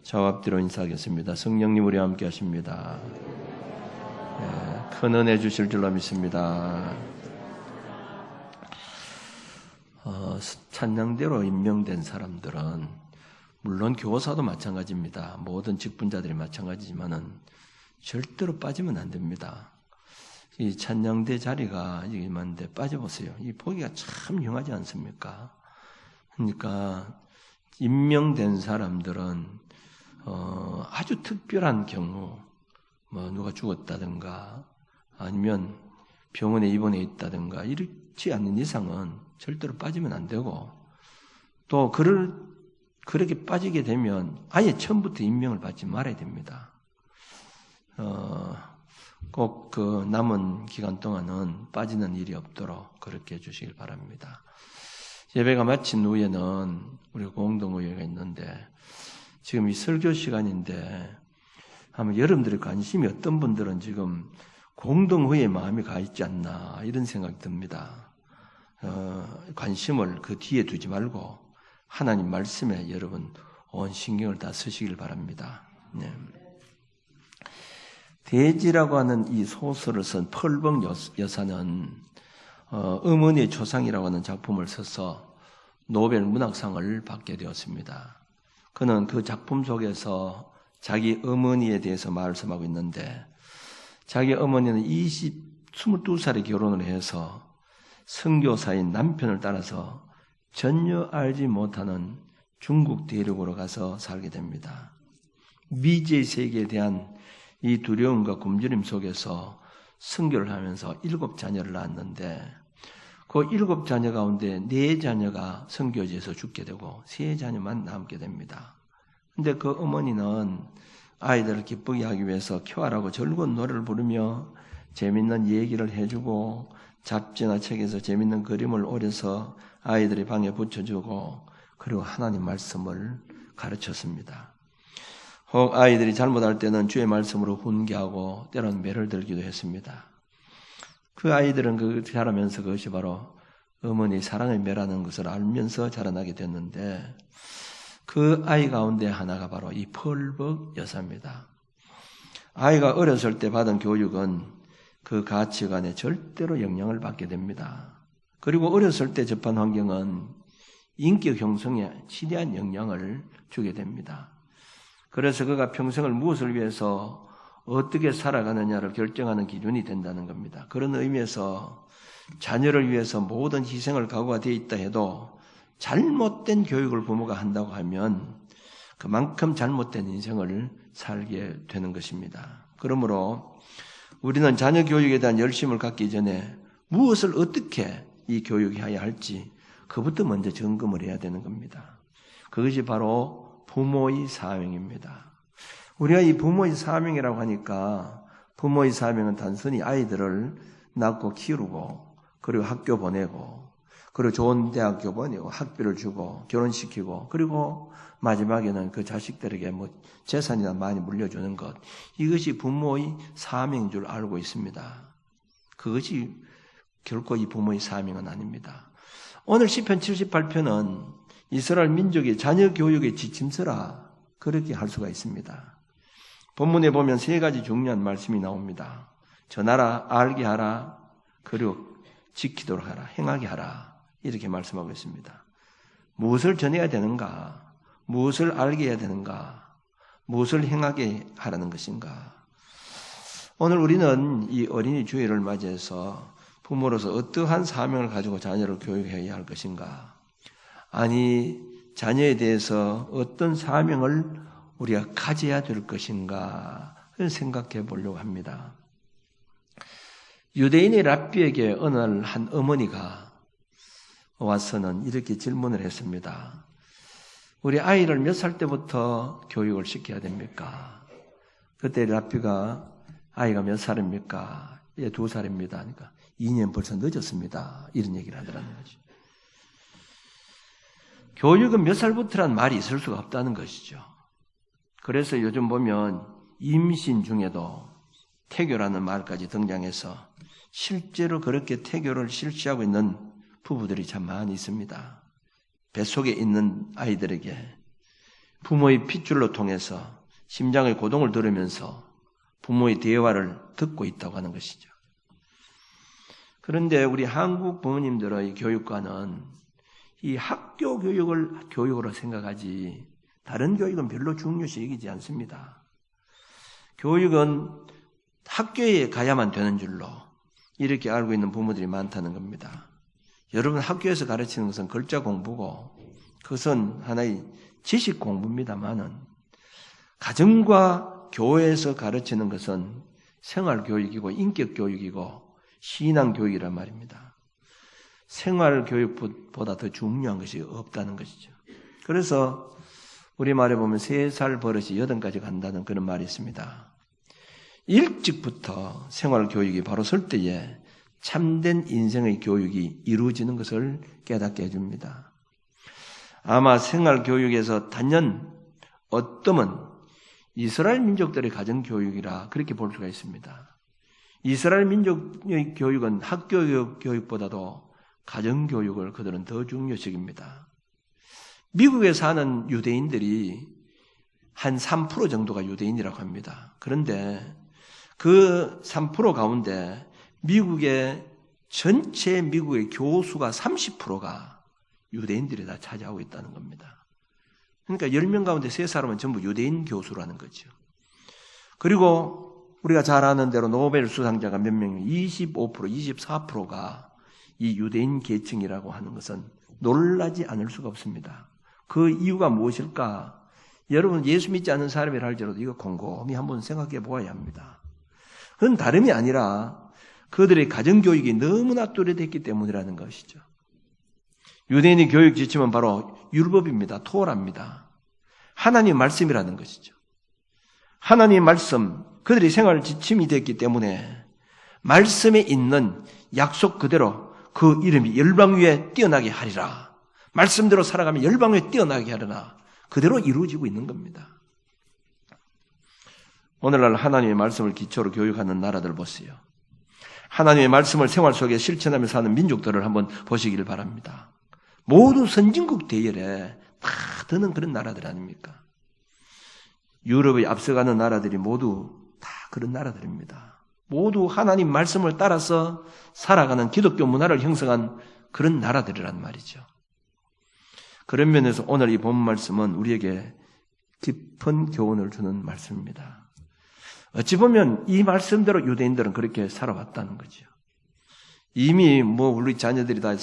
저와 앞뒤로 인사하겠습니다. 성령님 우리와 함께 하십니다. 큰 은혜 주실 줄로 믿습니다. 찬양대로 임명된 사람들은 물론 교사도 마찬가지입니다. 모든 직분자들이 마찬가지지만은 절대로 빠지면 안 됩니다. 이 찬양대 자리가 이만데 빠져보세요. 이 보기가 참 흉하지 않습니까? 그러니까 임명된 사람들은 아주 특별한 경우, 누가 죽었다든가 아니면 병원에 입원해 있다든가 이렇지 않는 이상은 절대로 빠지면 안 되고, 또 그렇게 빠지게 되면 아예 처음부터 임명을 받지 말아야 됩니다. 꼭 그 남은 기간 동안은 빠지는 일이 없도록 그렇게 해주시길 바랍니다. 예배가 마친 후에는 우리 공동의회가 있는데, 지금 이 설교 시간인데 아마 여러분들의 관심이 어떤 분들은 지금 공동회의에 마음이 가 있지 않나 이런 생각이 듭니다. 관심을 그 뒤에 두지 말고 하나님 말씀에 여러분 온 신경을 다 쓰시길 바랍니다. 네. 대지라고 하는 이 소설을 쓴 펄벅 여사는 어머니의 초상이라고 하는 작품을 써서 노벨 문학상을 받게 되었습니다. 그는 그 작품 속에서 자기 어머니에 대해서 말씀하고 있는데, 자기 어머니는 22살에 결혼을 해서 선교사인 남편을 따라서 전혀 알지 못하는 중국 대륙으로 가서 살게 됩니다. 미지의 세계에 대한 이 두려움과 굶주림 속에서 선교를 하면서 7자녀를 낳았는데, 그 7자녀 가운데 4자녀가 선교지에서 죽게 되고 3자녀만 남게 됩니다. 근데 그 어머니는 아이들을 기쁘게 하기 위해서 큐아라고 즐거운 노래를 부르며 재밌는 얘기를 해주고, 잡지나 책에서 재밌는 그림을 오려서 아이들의 방에 붙여주고, 그리고 하나님 말씀을 가르쳤습니다. 혹 아이들이 잘못할 때는 주의 말씀으로 훈계하고 때로는 매를 들기도 했습니다. 그 아이들은 그렇게 자라면서 그것이 바로 어머니 사랑의 매라는 것을 알면서 자라나게 됐는데, 그 아이 가운데 하나가 바로 이 펄벅 여사입니다. 아이가 어렸을 때 받은 교육은 그 가치관에 절대로 영향을 받게 됩니다. 그리고 어렸을 때 접한 환경은 인격 형성에 지대한 영향을 주게 됩니다. 그래서 그가 평생을 무엇을 위해서 어떻게 살아가느냐를 결정하는 기준이 된다는 겁니다. 그런 의미에서 자녀를 위해서 모든 희생을 각오가 되어 있다 해도 잘못된 교육을 부모가 한다고 하면 그만큼 잘못된 인생을 살게 되는 것입니다. 그러므로 우리는 자녀 교육에 대한 열심을 갖기 전에 무엇을 어떻게 이 교육해야 할지 그부터 먼저 점검을 해야 되는 겁니다. 그것이 바로 부모의 사명입니다. 우리가 이 부모의 사명이라고 하니까, 부모의 사명은 단순히 아이들을 낳고 키우고, 그리고 학교 보내고, 그리고 좋은 대학교 보내고, 학비를 주고, 결혼시키고, 그리고 마지막에는 그 자식들에게 재산이나 많이 물려주는 것, 이것이 부모의 사명인 줄 알고 있습니다. 그것이 결코 이 부모의 사명은 아닙니다. 오늘 시편 78편은 이스라엘 민족의 자녀 교육의 지침서라 그렇게 할 수가 있습니다. 본문에 보면 3가지 중요한 말씀이 나옵니다. 전하라, 알게 하라, 그리고 지키도록 하라, 행하게 하라, 이렇게 말씀하고 있습니다. 무엇을 전해야 되는가? 무엇을 알게 해야 되는가? 무엇을 행하게 하라는 것인가? 오늘 우리는 이 어린이 주일을 맞이해서 부모로서 어떠한 사명을 가지고 자녀를 교육해야 할 것인가? 아니, 자녀에 대해서 어떤 사명을 우리가 가져야 될 것인가 생각해 보려고 합니다. 유대인의 랍비에게 어느 날 한 어머니가 와서는 이렇게 질문을 했습니다. 우리 아이를 몇 살 때부터 교육을 시켜야 됩니까? 그때 랍비가 아이가 몇 살입니까? 2살입니다. 그러니까 2년 벌써 늦었습니다. 이런 얘기를 하더라는 거죠. 교육은 몇 살부터란 말이 있을 수가 없다는 것이죠. 그래서 요즘 보면 임신 중에도 태교라는 말까지 등장해서 실제로 그렇게 태교를 실시하고 있는 부부들이 참 많이 있습니다. 뱃속에 있는 아이들에게 부모의 핏줄로 통해서 심장의 고동을 들으면서 부모의 대화를 듣고 있다고 하는 것이죠. 그런데 우리 한국 부모님들의 교육과는 이 학교 교육을 교육으로 생각하지 다른 교육은 별로 중요시 여기지 않습니다. 교육은 학교에 가야만 되는 줄로 이렇게 알고 있는 부모들이 많다는 겁니다. 여러분, 학교에서 가르치는 것은 글자 공부고 그것은 하나의 지식 공부입니다만은 가정과 교회에서 가르치는 것은 생활교육이고 인격교육이고 신앙교육이란 말입니다. 생활교육보다 더 중요한 것이 없다는 것이죠. 그래서 우리말에 보면 3살 버릇이 8까지 간다는 그런 말이 있습니다. 일찍부터 생활교육이 바로 설 때에 참된 인생의 교육이 이루어지는 것을 깨닫게 해줍니다. 아마 생활교육에서 단연 어떠면 이스라엘 민족들의 가정교육이라 그렇게 볼 수가 있습니다. 이스라엘 민족의 교육은 학교 교육보다도 가정교육을 그들은 더 중요시합니다. 미국에 사는 유대인들이 한 3% 정도가 유대인이라고 합니다. 그런데 그 3% 가운데 전체 미국의 교수가 30%가 유대인들이 다 차지하고 있다는 겁니다. 그러니까 10명 가운데 3사람은 전부 유대인 교수라는 거죠. 그리고 우리가 잘 아는 대로 노벨 수상자가 몇 명이면 25%, 24%가 이 유대인 계층이라고 하는 것은 놀라지 않을 수가 없습니다. 그 이유가 무엇일까? 여러분, 예수 믿지 않는 사람이라 할지라도 이거 곰곰이 한번 생각해 보아야 합니다. 그건 다름이 아니라 그들의 가정교육이 너무나 뚜렷했기 때문이라는 것이죠. 유대인의 교육 지침은 바로 율법입니다. 토라입니다. 하나님의 말씀이라는 것이죠. 하나님의 말씀, 그들의 생활 지침이 됐기 때문에 말씀에 있는 약속 그대로 그 이름이 열방 위에 뛰어나게 하리라. 말씀대로 살아가면 열방 위에 뛰어나게 하리라. 그대로 이루어지고 있는 겁니다. 오늘날 하나님의 말씀을 기초로 교육하는 나라들 보세요. 하나님의 말씀을 생활 속에 실천하며 사는 민족들을 한번 보시기를 바랍니다. 모두 선진국 대열에 다 드는 그런 나라들 아닙니까? 유럽의 앞서가는 나라들이 모두 다 그런 나라들입니다. 모두 하나님 말씀을 따라서 살아가는 기독교 문화를 형성한 그런 나라들이란 말이죠. 그런 면에서 오늘 이 본 말씀은 우리에게 깊은 교훈을 주는 말씀입니다. 어찌 보면 이 말씀대로 유대인들은 그렇게 살아왔다는 거죠. 이미 우리 자녀들이 다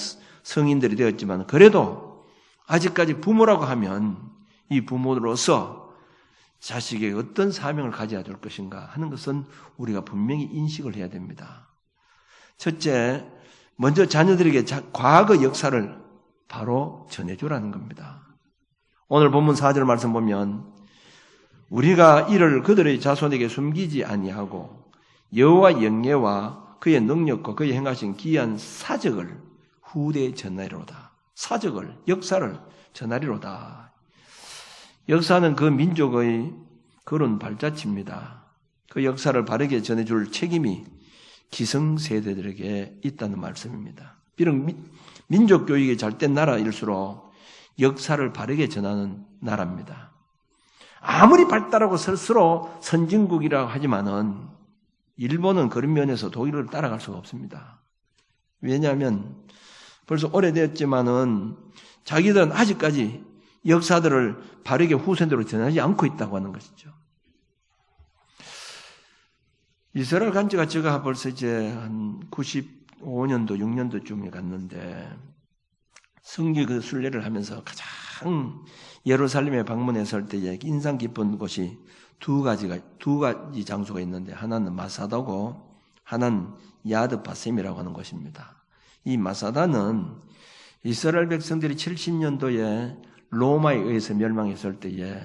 성인들이 되었지만 그래도 아직까지 부모라고 하면 이 부모로서 자식에게 어떤 사명을 가져야 될 것인가 하는 것은 우리가 분명히 인식을 해야 됩니다. 첫째, 먼저 자녀들에게 과거 역사를 바로 전해주라는 겁니다. 오늘 본문 4절 말씀 보면 우리가 이를 그들의 자손에게 숨기지 아니하고 여호와 영예와 그의 능력과 그의 행하신 기이한 사적을 후대에 전하리로다. 사적을, 역사를 전하리로다. 역사는 그 민족의 그런 발자취입니다. 그 역사를 바르게 전해줄 책임이 기성세대들에게 있다는 말씀입니다. 비록 민족 교육이 잘된 나라일수록 역사를 바르게 전하는 나라입니다. 아무리 발달하고 스스로 선진국이라고 하지만은 일본은 그런 면에서 독일을 따라갈 수가 없습니다. 왜냐하면 벌써 오래되었지만은 자기들은 아직까지 역사들을 바르게 후세대로 전하지 않고 있다고 하는 것이죠. 이스라엘 간 지가 제가 벌써 이제 한 95년도, 6년도쯤에 갔는데 성지 그 순례를 하면서 가장 예루살렘에 방문했을 때에 인상 깊은 곳이 두 가지 장소가 있는데 하나는 마사다고 하나는 야드 바셈이라고 하는 곳입니다. 이 마사다는 이스라엘 백성들이 70년도에 로마에 의해서 멸망했을 때에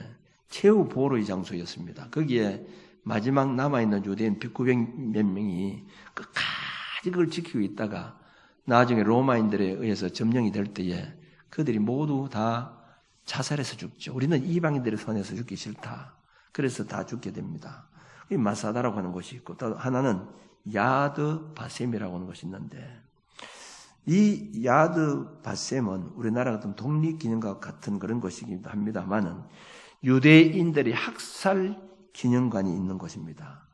최후 보호의 장소였습니다. 거기에 마지막 남아있는 유대인 900몇 명이 끝까지 그걸 지키고 있다가 나중에 로마인들에 의해서 점령이 될 때에 그들이 모두 다 자살해서 죽죠. 우리는 이방인들의 손에서 죽기 싫다. 그래서 다 죽게 됩니다. 이 마사다라고 하는 곳이 있고 또 하나는 야드 바셈이라고 하는 곳이 있는데 이 야드 바셈은 우리나라 같은 독립기념과 같은 그런 것이기도 합니다만은 유대인들이 학살 기념관이 있는 곳입니다.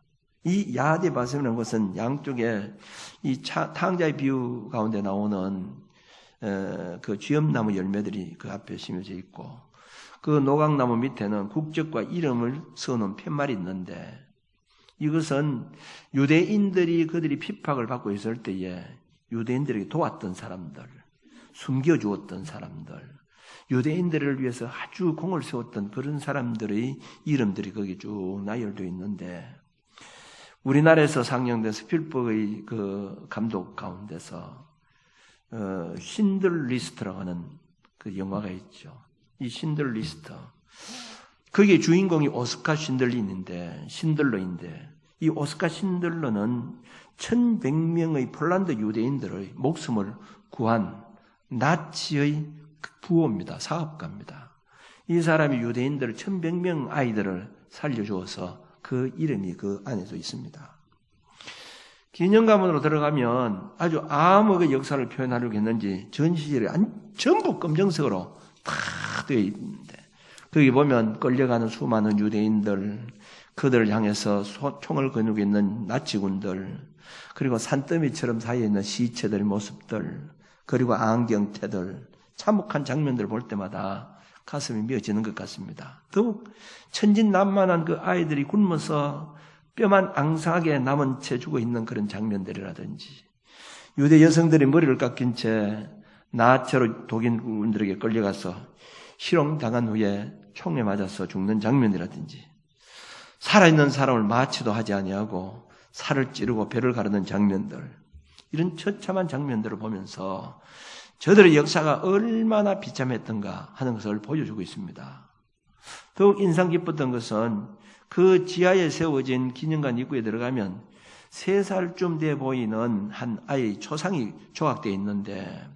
이 야하데 바셈이라는 것은 양쪽에 이 탕자의 비유 가운데 나오는 그 쥐엄나무 열매들이 그 앞에 심어져 있고, 그 노각나무 밑에는 국적과 이름을 써놓은 팻말이 있는데, 이것은 유대인들이 그들이 핍박을 받고 있을 때에 유대인들에게 도왔던 사람들, 숨겨주었던 사람들, 유대인들을 위해서 아주 공을 세웠던 그런 사람들의 이름들이 거기 쭉 나열되어 있는데, 우리나라에서 상영된 스필버그의 그 감독 가운데서 신들 리스트라고 하는 그 영화가 있죠. 이 신들 리스트, 거기에 주인공이 오스카 신들러인데 이 오스카 신들러는 1100명의 폴란드 유대인들의 목숨을 구한 나치의 부호입니다. 사업가입니다. 이 사람이 유대인들 1100명 아이들을 살려주어서 그 이름이 그 안에도 있습니다. 기념관으로 들어가면 아주 암흑의 역사를 표현하려고 했는지 전 시절에 전부 검정색으로 다 되어 있는데, 거기 보면 끌려가는 수많은 유대인들, 그들을 향해서 총을 거누고 있는 나치군들, 그리고 산더미처럼 사이에 있는 시체들의 모습들, 그리고 안경테들, 참혹한 장면들을 볼 때마다 가슴이 미어지는 것 같습니다. 더욱 천진난만한 그 아이들이 굶어서 뼈만 앙상하게 남은 채 죽어 있는 그런 장면들이라든지, 유대 여성들이 머리를 깎인 채 나체로 독일군들에게 끌려가서 희롱당한 후에 총에 맞아서 죽는 장면이라든지, 살아있는 사람을 마취도 하지 아니하고 살을 찌르고 배를 가르는 장면들, 이런 처참한 장면들을 보면서 저들의 역사가 얼마나 비참했던가 하는 것을 보여주고 있습니다. 더욱 인상 깊었던 것은 그 지하에 세워진 기념관 입구에 들어가면 3살쯤 돼 보이는 한 아이의 초상이 조각되어 있는데,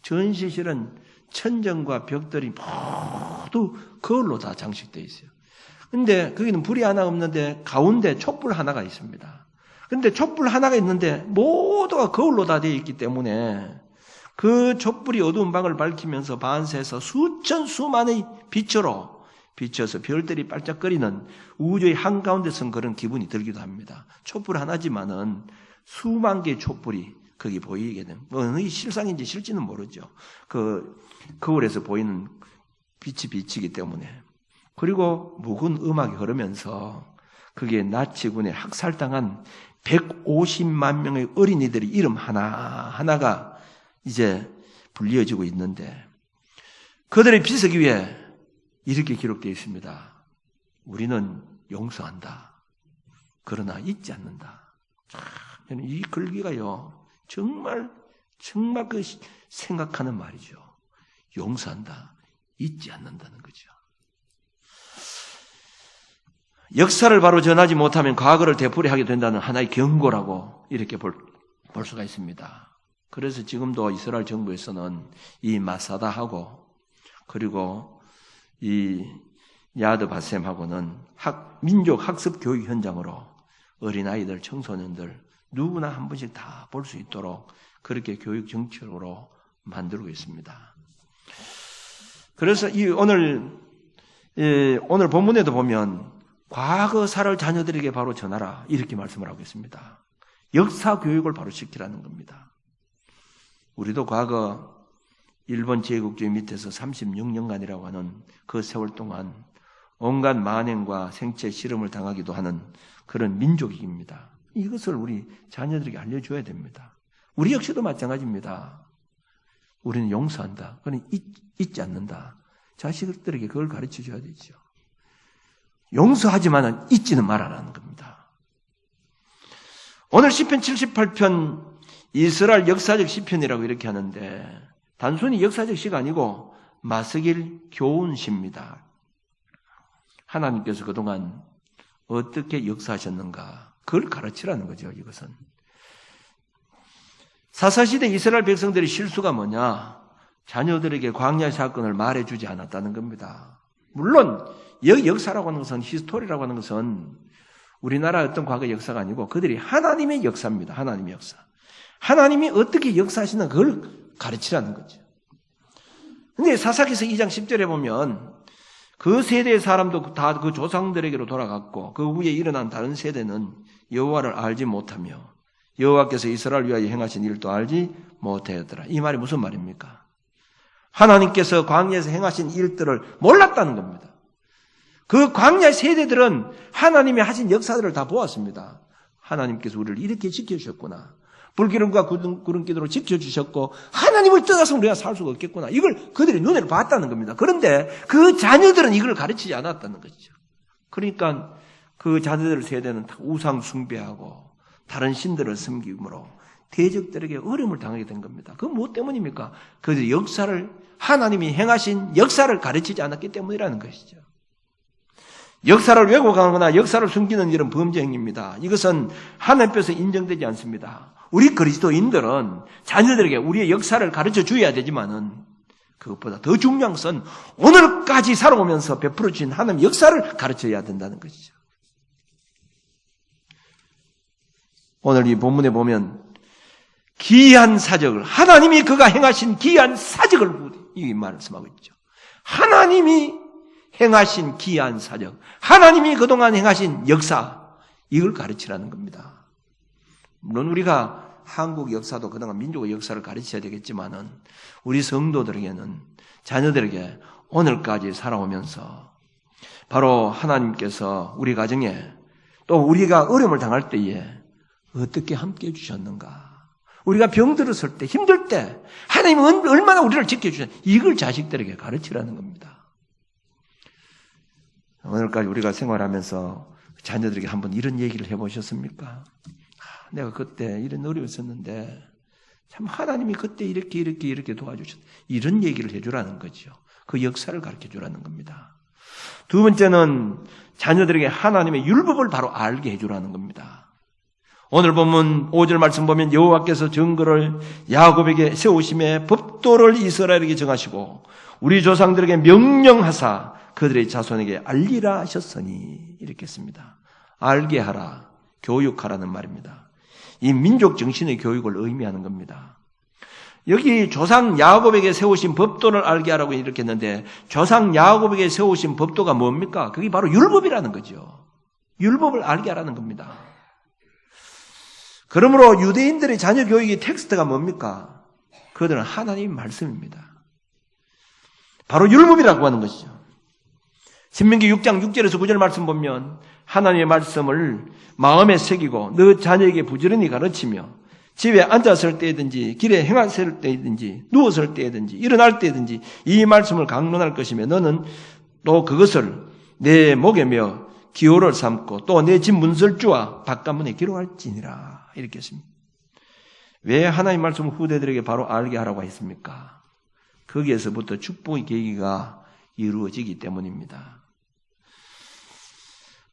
전시실은 천정과 벽들이 모두 거울로 다 장식되어 있어요. 근데 거기는 불이 하나 없는데 가운데 촛불 하나가 있습니다. 근데 촛불 하나가 있는데 모두가 거울로 다 되어 있기 때문에 그 촛불이 어두운 방을 밝히면서 반사해서 수천수만의 빛으로 비춰서 별들이 반짝거리는 우주의 한가운데 선 그런 기분이 들기도 합니다. 촛불 하나지만은 수만 개의 촛불이 거기 보이게 됩니다. 어느 실상인지 실지는 모르죠. 그 거울에서 보이는 빛이 비치기 때문에. 그리고 묵은 음악이 흐르면서 그게 나치군에 학살당한 150만 명의 어린이들의 이름 하나하나가 이제 불리어지고 있는데, 그들의 비석 위에 이렇게 기록되어 있습니다. 우리는 용서한다. 그러나 잊지 않는다. 저는 이 글귀가요, 정말 그 생각하는 말이죠. 용서한다. 잊지 않는다는 거죠. 역사를 바로 전하지 못하면 과거를 되풀이하게 된다는 하나의 경고라고 이렇게 볼 수가 있습니다. 그래서 지금도 이스라엘 정부에서는 이 마사다하고 그리고 이 야드 바셈하고는 민족 학습 교육 현장으로 어린아이들, 청소년들 누구나 한 번씩 다 볼 수 있도록 그렇게 교육 정책으로 만들고 있습니다. 그래서 오늘 본문에도 보면 과거 살을 자녀들에게 바로 전하라 이렇게 말씀을 하고 있습니다. 역사 교육을 바로 시키라는 겁니다. 우리도 과거 일본 제국주의 밑에서 36년간이라고 하는 그 세월 동안 온갖 만행과 생체 실험을 당하기도 하는 그런 민족입니다. 이것을 우리 자녀들에게 알려줘야 됩니다. 우리 역시도 마찬가지입니다. 우리는 용서한다. 그러니 잊지 않는다. 자식들에게 그걸 가르쳐 줘야 되죠. 용서하지만 잊지는 말아라는 겁니다. 오늘 시편 78편 이스라엘 역사적 시편이라고 이렇게 하는데, 단순히 역사적 시가 아니고 마스길 교훈시입니다. 하나님께서 그동안 어떻게 역사하셨는가, 그걸 가르치라는 거죠. 이것은 사사시대 이스라엘 백성들의 실수가 뭐냐, 자녀들에게 광야 사건을 말해주지 않았다는 겁니다. 물론 역사라고 하는 것은, 히스토리라고 하는 것은 우리나라 어떤 과거 역사가 아니고 그들이 하나님의 역사입니다. 하나님의 역사. 하나님이 어떻게 역사하시는 그걸 가르치라는 거죠. 근데 사사기서 2장 10절에 보면 그 세대의 사람도 다 그 조상들에게로 돌아갔고 그 후에 일어난 다른 세대는 여호와를 알지 못하며 여호와께서 이스라엘을 위하여 행하신 일도 알지 못하였더라. 이 말이 무슨 말입니까? 하나님께서 광야에서 행하신 일들을 몰랐다는 겁니다. 그 광야 세대들은 하나님이 하신 역사들을 다 보았습니다. 하나님께서 우리를 이렇게 지켜주셨구나. 불기름과 구름기둥으로 지켜주셨고 하나님을 떠나서 우리가 살 수가 없겠구나. 이걸 그들이 눈으로 봤다는 겁니다. 그런데 그 자녀들은 이걸 가르치지 않았다는 것이죠. 그러니까 그 자녀들 세대는 우상 숭배하고 다른 신들을 섬김으로 대적들에게 어려움을 당하게 된 겁니다. 그건 무엇 때문입니까? 그들이 역사를 하나님이 행하신 역사를 가르치지 않았기 때문이라는 것이죠. 역사를 왜곡하거나 역사를 숨기는 일은 범죄 행위입니다. 이것은 하나님께서 인정되지 않습니다. 우리 그리스도인들은 자녀들에게 우리의 역사를 가르쳐 줘야 되지만은 그것보다 더 중요한 것은 오늘까지 살아오면서 베풀어 주신 하나님의 역사를 가르쳐야 된다는 것이죠. 오늘 이 본문에 보면 기이한 사적을 하나님이 그가 행하신 기이한 사적을 이 말씀하고 있죠. 하나님이 행하신 기이한 사적, 하나님이 그동안 행하신 역사, 이걸 가르치라는 겁니다. 물론 우리가 한국 역사도 그동안 민족의 역사를 가르쳐야 되겠지만은 우리 성도들에게는 자녀들에게 오늘까지 살아오면서 바로 하나님께서 우리 가정에 또 우리가 어려움을 당할 때에 어떻게 함께 해주셨는가, 우리가 병들었을 때 힘들 때 하나님은 얼마나 우리를 지켜주셨는가, 이걸 자식들에게 가르치라는 겁니다. 오늘까지 우리가 생활하면서 자녀들에게 한번 이런 얘기를 해보셨습니까? 내가 그때 이런 어려움이 있었는데 참 하나님이 그때 이렇게 도와주셨다. 이런 얘기를 해주라는 거죠. 그 역사를 가르쳐주라는 겁니다. 두 번째는 자녀들에게 하나님의 율법을 바로 알게 해주라는 겁니다. 오늘 보면 5절 말씀 보면 여호와께서 정거를 야곱에게 세우심에 법도를 이스라엘에게 정하시고 우리 조상들에게 명령하사 그들의 자손에게 알리라 하셨으니, 이렇게 했습니다. 알게 하라, 교육하라는 말입니다. 이 민족 정신의 교육을 의미하는 겁니다. 여기 조상 야곱에게 세우신 법도를 알게 하라고 이렇게 했는데 조상 야곱에게 세우신 법도가 뭡니까? 그게 바로 율법이라는 거죠. 율법을 알게 하라는 겁니다. 그러므로 유대인들의 자녀 교육의 텍스트가 뭡니까? 그들은 하나님의 말씀입니다. 바로 율법이라고 하는 것이죠. 신명기 6장 6절에서 9절 말씀 보면 하나님의 말씀을 마음에 새기고 너 자녀에게 부지런히 가르치며 집에 앉았을 때든지 길에 행했을 때든지 누웠을 때든지 일어날 때든지 이 말씀을 강론할 것이며 너는 또 그것을 내 목에 메어 기호를 삼고 또 내 집 문설주와 바깥문에 기록할지니라, 이렇게 했습니다. 왜 하나님의 말씀을 후대들에게 바로 알게 하라고 했습니까? 거기에서부터 축복의 계기가 이루어지기 때문입니다.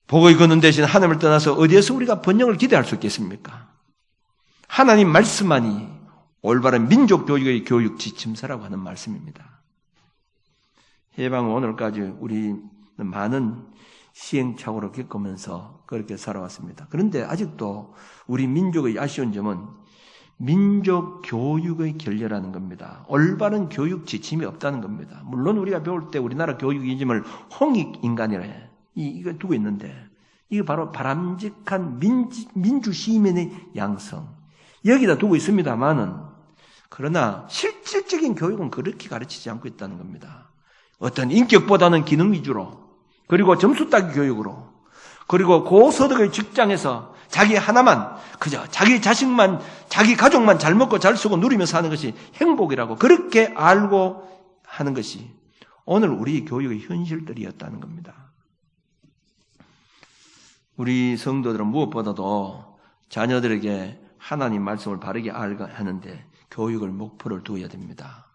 복의 근원 대신 하나님을 떠나서 어디에서 우리가 번영을 기대할 수 있겠습니까? 하나님 말씀만이 올바른 민족 교육의 교육 지침서라고 하는 말씀입니다. 해방은 오늘까지 우리는 많은 시행착오를 겪으면서 그렇게 살아왔습니다. 그런데 아직도 우리 민족의 아쉬운 점은 민족 교육의 결여라는 겁니다. 올바른 교육 지침이 없다는 겁니다. 물론 우리가 배울 때 우리나라 교육 이름을 홍익인간이라 해. 이거 두고 있는데 이거 바로 바람직한 민주 시민의 양성, 여기다 두고 있습니다만은 그러나 실질적인 교육은 그렇게 가르치지 않고 있다는 겁니다. 어떤 인격보다는 기능 위주로, 그리고 점수 따기 교육으로, 그리고 고소득의 직장에서 자기 하나만, 그저 자기 자식만, 자기 가족만 잘 먹고 잘 쓰고 누리며 사는 것이 행복이라고 그렇게 알고 하는 것이 오늘 우리 교육의 현실들이었다는 겁니다. 우리 성도들은 무엇보다도 자녀들에게 하나님 말씀을 바르게 알게 하는데 교육을 목표를 두어야 됩니다.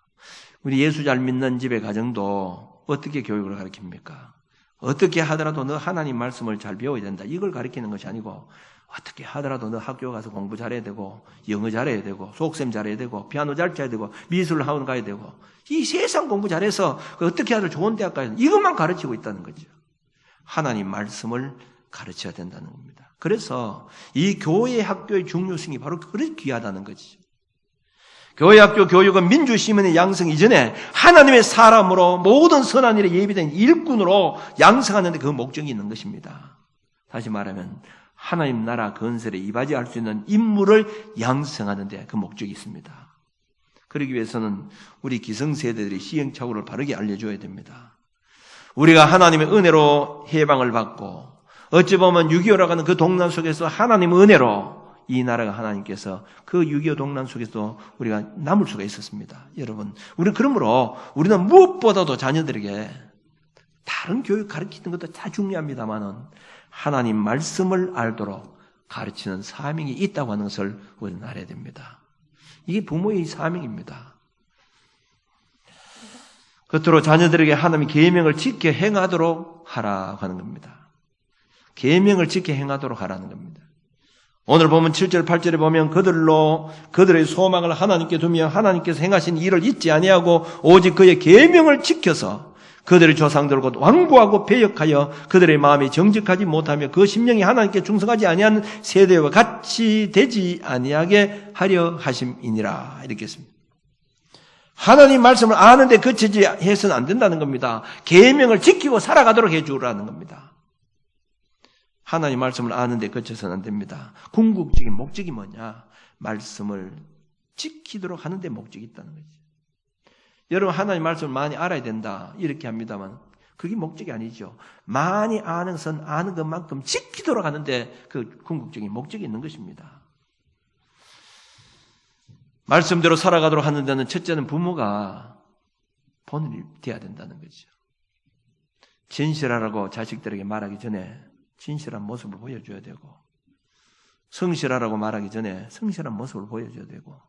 우리 예수 잘 믿는 집의 가정도 어떻게 교육을 가르칩니까? 어떻게 하더라도 너 하나님 말씀을 잘 배워야 된다, 이걸 가르치는 것이 아니고 어떻게 하더라도 너 학교 가서 공부 잘해야 되고 영어 잘해야 되고 속셈 잘해야 되고 피아노 잘 쳐야 되고 미술 학원 가야 되고 이 세상 공부 잘해서 어떻게 하더라도 좋은 대학 가야 된다, 이것만 가르치고 있다는 거죠. 하나님 말씀을 가르쳐야 된다는 겁니다. 그래서 이 교회 학교의 중요성이 바로 그렇게 귀하다는 거죠. 교회학교 교육은 민주시민의 양성 이전에 하나님의 사람으로 모든 선한 일에 예비된 일꾼으로 양성하는 데 그 목적이 있는 것입니다. 다시 말하면 하나님 나라 건설에 이바지할 수 있는 인물을 양성하는 데 그 목적이 있습니다. 그러기 위해서는 우리 기성세대들이 시행착오를 바르게 알려줘야 됩니다. 우리가 하나님의 은혜로 해방을 받고 어찌 보면 6.25라고 하는 그 동란 속에서 하나님의 은혜로 이 나라가 하나님께서 그 6.25 동란 속에서 우리가 남을 수가 있었습니다. 여러분, 그러므로 우리는 무엇보다도 자녀들에게 다른 교육 가르치는 것도 다 중요합니다만은 하나님 말씀을 알도록 가르치는 사명이 있다고 하는 것을 우리는 알아야 됩니다. 이게 부모의 사명입니다. 겉으로 자녀들에게 하나님의 계명을 지켜 행하도록 하라고 하는 겁니다. 계명을 지켜 행하도록 하라는 겁니다. 오늘 보면 7절 8절에 보면 그들의 소망을 하나님께 두며 하나님께서 행하신 일을 잊지 아니하고 오직 그의 계명을 지켜서 그들의 조상들 곧 완고하고 배역하여 그들의 마음이 정직하지 못하며 그 심령이 하나님께 충성하지 아니하는 세대와 같이 되지 아니하게 하려 하심이니라. 이렇게 했습니다. 하나님 말씀을 아는데 그치지 해서는 안 된다는 겁니다. 계명을 지키고 살아가도록 해주라는 겁니다. 하나님 말씀을 아는데 그쳐서는 안 됩니다. 궁극적인 목적이 뭐냐? 말씀을 지키도록 하는데 목적이 있다는 거죠. 여러분 하나님 말씀을 많이 알아야 된다 이렇게 합니다만 그게 목적이 아니죠. 많이 아는 것만큼 지키도록 하는데 그 궁극적인 목적이 있는 것입니다. 말씀대로 살아가도록 하는 데는 첫째는 부모가 본이 돼야 된다는 거죠. 진실하라고 자식들에게 말하기 전에 진실한 모습을 보여줘야 되고 성실하라고 말하기 전에 성실한 모습을 보여줘야 되고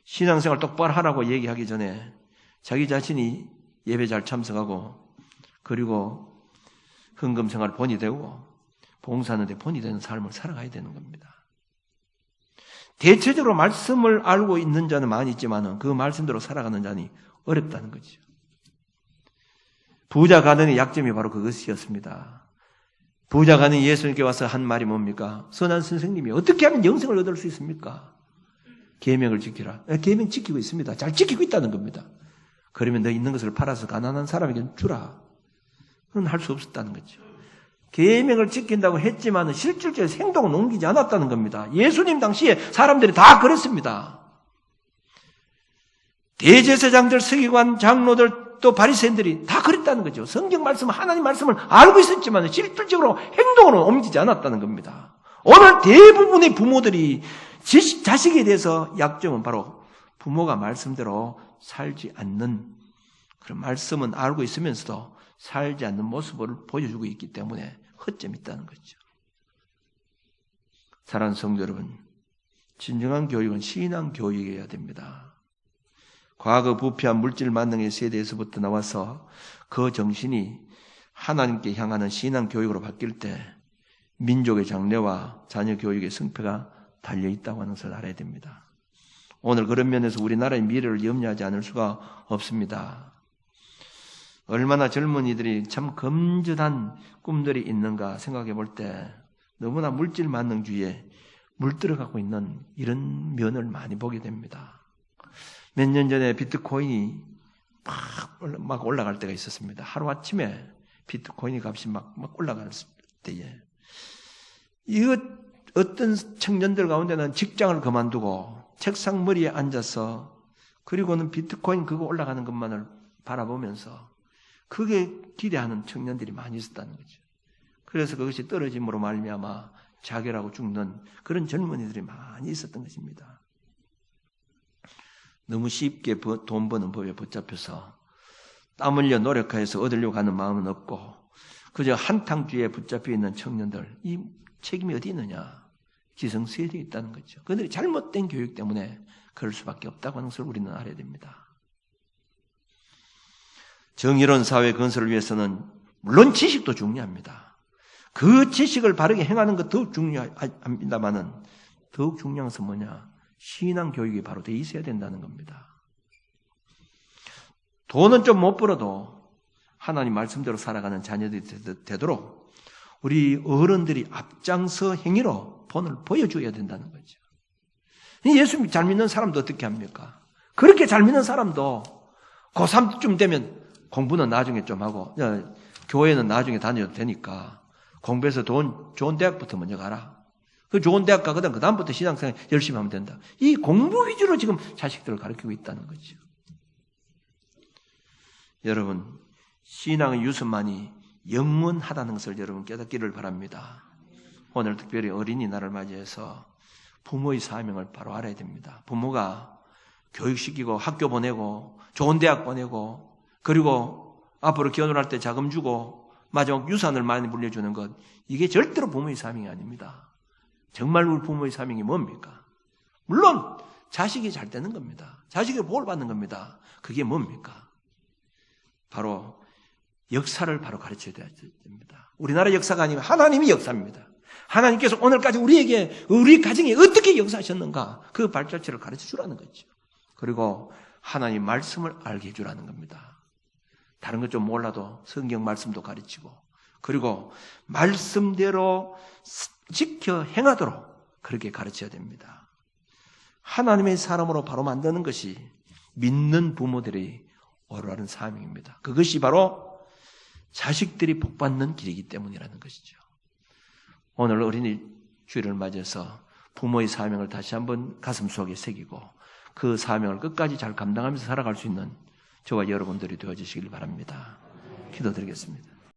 신앙생활 똑바로 하라고 얘기하기 전에 자기 자신이 예배 잘 참석하고 그리고 헌금생활 본이 되고 봉사하는 데 본이 되는 삶을 살아가야 되는 겁니다. 대체적으로 말씀을 알고 있는 자는 많이 있지만 그 말씀대로 살아가는 자는 어렵다는 거죠. 부자 가난의 약점이 바로 그것이었습니다. 부자 가난이 예수님께 와서 한 말이 뭡니까? 선한 선생님이 어떻게 하면 영생을 얻을 수 있습니까? 계명을 지키라. 계명 지키고 있습니다. 잘 지키고 있다는 겁니다. 그러면 너 있는 것을 팔아서 가난한 사람에게 주라. 그건 할 수 없었다는 거죠. 계명을 지킨다고 했지만 실질적으로 행동을 옮기지 않았다는 겁니다. 예수님 당시에 사람들이 다 그랬습니다. 대제사장들, 서기관, 장로들 또 바리새인들이 다 그랬다는 거죠. 성경 말씀, 하나님 말씀을 알고 있었지만 실질적으로 행동으로 옮기지 않았다는 겁니다. 오늘 대부분의 부모들이 자식에 대해서 약점은 바로 부모가 말씀대로 살지 않는 그런 말씀은 알고 있으면서도 살지 않는 모습을 보여주고 있기 때문에 허점이 있다는 거죠. 사랑하는 성도 여러분, 진정한 교육은 신앙 교육이어야 됩니다. 과거 부패한 물질 만능의 세대에서부터 나와서 그 정신이 하나님께 향하는 신앙 교육으로 바뀔 때 민족의 장래와 자녀 교육의 승패가 달려있다고 하는 것을 알아야 됩니다. 오늘 그런 면에서 우리나라의 미래를 염려하지 않을 수가 없습니다. 얼마나 젊은이들이 참 검증한 꿈들이 있는가 생각해 볼 때 너무나 물질 만능주의에 물들어가고 있는 이런 면을 많이 보게 됩니다. 몇 년 전에 비트코인이 막 올라갈 때가 있었습니다. 하루아침에 비트코인이 값이 막 올라갈 때에 이거 어떤 청년들 가운데는 직장을 그만두고 책상 머리에 앉아서 그리고는 비트코인 그거 올라가는 것만을 바라보면서 그게 기대하는 청년들이 많이 있었다는 거죠. 그래서 그것이 떨어짐으로 말미암아 자결하고 죽는 그런 젊은이들이 많이 있었던 것입니다. 너무 쉽게 돈 버는 법에 붙잡혀서 땀 흘려 노력해서 얻으려고 하는 마음은 없고 그저 한탕주의에 붙잡혀 있는 청년들, 이 책임이 어디 있느냐? 기성세대에 있다는 거죠. 그들이 잘못된 교육 때문에 그럴 수밖에 없다고 하는 것을 우리는 알아야 됩니다. 정의로운 사회 건설을 위해서는 물론 지식도 중요합니다. 그 지식을 바르게 행하는 것 더욱 중요합니다만은 더욱 중요한 것은 뭐냐? 신앙 교육이 바로 돼 있어야 된다는 겁니다. 돈은 좀 못 벌어도 하나님 말씀대로 살아가는 자녀들이 되도록 우리 어른들이 앞장서 행위로 본을 보여줘야 된다는 거죠. 예수 잘 믿는 사람도 어떻게 합니까? 그렇게 잘 믿는 사람도 고3쯤 되면 공부는 나중에 좀 하고 교회는 나중에 다녀도 되니까 공부해서 좋은 대학부터 먼저 가라. 그 좋은 대학 가거든 그 다음부터 신앙생활 열심히 하면 된다. 이 공부 위주로 지금 자식들을 가르치고 있다는 거죠. 여러분, 신앙의 유선만이 영원하다는 것을 여러분 깨닫기를 바랍니다. 오늘 특별히 어린이날을 맞이해서 부모의 사명을 바로 알아야 됩니다. 부모가 교육시키고 학교 보내고 좋은 대학 보내고 그리고 앞으로 결혼할 때 자금 주고 마지막 유산을 많이 물려주는 것, 이게 절대로 부모의 사명이 아닙니다. 정말 우리 부모의 사명이 뭡니까? 물론 자식이 잘 되는 겁니다. 자식이 복을 받는 겁니다. 그게 뭡니까? 바로 역사를 바로 가르쳐야 됩니다. 우리나라 역사가 아니면 하나님이 역사입니다. 하나님께서 오늘까지 우리에게 우리 가정에 어떻게 역사하셨는가 그 발자취를 가르쳐 주라는 거죠. 그리고 하나님 말씀을 알게 해주라는 겁니다. 다른 것 좀 몰라도 성경 말씀도 가르치고 그리고 말씀대로 지켜 행하도록 그렇게 가르쳐야 됩니다. 하나님의 사람으로 바로 만드는 것이 믿는 부모들의 올바른 사명입니다. 그것이 바로 자식들이 복받는 길이기 때문이라는 것이죠. 오늘 어린이 주일을 맞이해서 부모의 사명을 다시 한번 가슴속에 새기고 그 사명을 끝까지 잘 감당하면서 살아갈 수 있는 저와 여러분들이 되어주시길 바랍니다. 기도드리겠습니다.